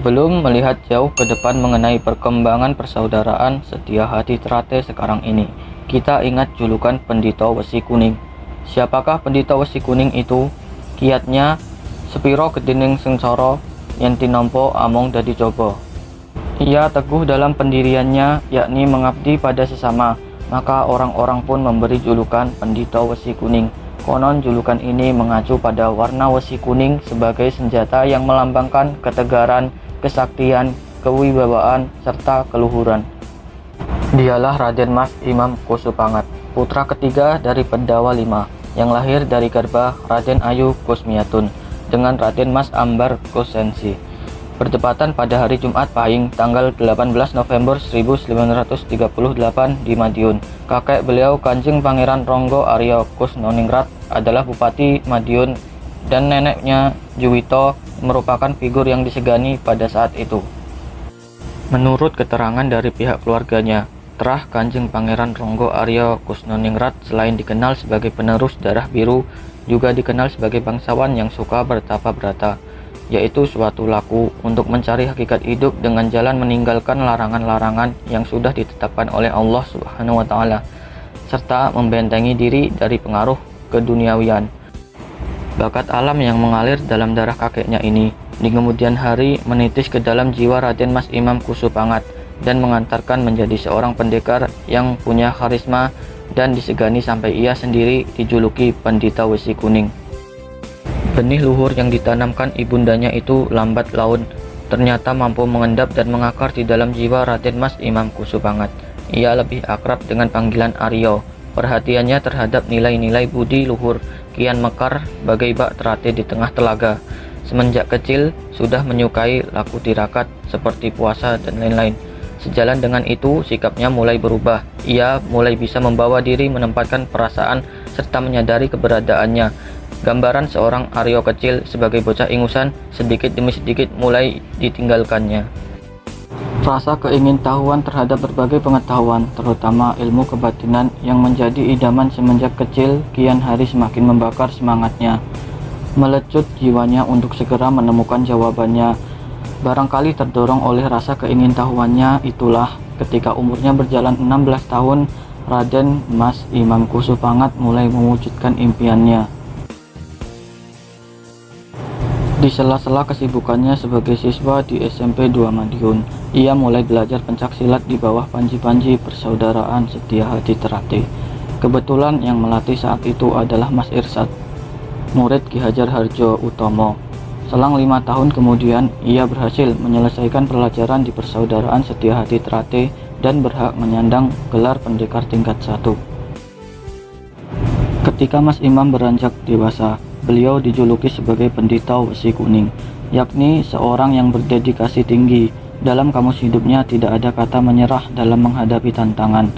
Sebelum melihat jauh ke depan mengenai perkembangan persaudaraan Setia Hati Trate sekarang ini, kita ingat julukan Pendito Wesi Kuning. Siapakah Pendito Wesi Kuning itu? Kiatnya, sepiro gedining sengsara yen tinompo among dadi coba. Ia teguh dalam pendiriannya, yakni mengabdi pada sesama, maka orang-orang pun memberi julukan Pendito Wesi Kuning. Konon julukan ini mengacu pada warna wesi kuning sebagai senjata yang melambangkan ketegaran, kesaktian, kewibawaan, serta keluhuran. Dialah Raden Mas Imam Kusupangat, putra ketiga dari Pendawa V, yang lahir dari garba Raden Ayu Kusmiatun dengan Raden Mas Ambar Kusensi. Bertepatan pada hari Jumat Pahing, tanggal 18 November 1938 di Madiun. Kakek beliau Kanjeng Pangeran Ronggo Arya Kusnoningrat adalah Bupati Madiun dan neneknya Juwito merupakan figur yang disegani pada saat itu. Menurut keterangan dari pihak keluarganya, Terah Kanjeng Pangeran Ronggo Arya Kusnoningrat selain dikenal sebagai penerus darah biru, juga dikenal sebagai bangsawan yang suka bertapa brata, yaitu suatu laku untuk mencari hakikat hidup dengan jalan meninggalkan larangan-larangan yang sudah ditetapkan oleh Allah Subhanahu wa Ta'ala, serta membentengi diri dari pengaruh keduniawian. Bakat alam yang mengalir dalam darah kakeknya ini di kemudian hari menitis ke dalam jiwa Raden Mas Imam Kusupangat dan mengantarkan menjadi seorang pendekar yang punya karisma dan disegani sampai ia sendiri dijuluki Pendito Wesi Kuning. Benih luhur yang ditanamkan ibundanya itu lambat laun ternyata mampu mengendap dan mengakar di dalam jiwa Raden Mas Imam Kusupangat. Ia lebih akrab dengan panggilan Aryo. Perhatiannya terhadap nilai-nilai budi luhur kian mekar bagai bak terate di tengah telaga. Semenjak kecil sudah menyukai laku tirakat seperti puasa dan lain-lain. Sejalan dengan itu, sikapnya mulai berubah. Ia mulai bisa membawa diri, menempatkan perasaan, serta menyadari keberadaannya. Gambaran seorang Aryo kecil sebagai bocah ingusan sedikit demi sedikit mulai ditinggalkannya. Rasa keingintahuan terhadap berbagai pengetahuan, terutama ilmu kebatinan yang menjadi idaman semenjak kecil, kian hari semakin membakar semangatnya. Melecut jiwanya untuk segera menemukan jawabannya. Barangkali terdorong oleh rasa keingintahuannya itulah ketika umurnya berjalan 16 tahun, Raden Mas Imam Kusupangat mulai mewujudkan impiannya. Di sela-sela kesibukannya sebagai siswa di SMP 2 Madiun, ia mulai belajar pencaksilat di bawah panji-panji persaudaraan Setia Hati Trate. Kebetulan yang melatih saat itu adalah Mas Irsad, murid Ki Hajar Harjo Utomo. Selang 5 tahun kemudian, ia berhasil menyelesaikan pelajaran di persaudaraan Setia Hati Trate dan berhak menyandang gelar pendekar tingkat 1. Ketika Mas Imam beranjak dewasa, beliau dijuluki sebagai Pendito Wesi Kuning, yakni seorang yang berdedikasi tinggi. Dalam kamus hidupnya tidak ada kata menyerah dalam menghadapi tantangan.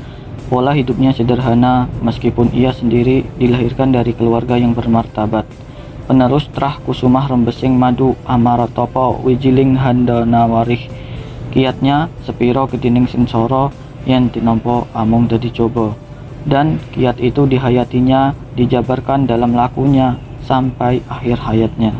Pola hidupnya sederhana meskipun ia sendiri dilahirkan dari keluarga yang bermartabat. Penerus Trah Kusumah Rembesing Madu Amaratopo Wijiling Handana Warih. Kiatnya sepiro gedining sengsara yen tinompo amung dadi coba. Dan kiat itu dihayatinya, dijabarkan dalam lakunya sampai akhir hayatnya.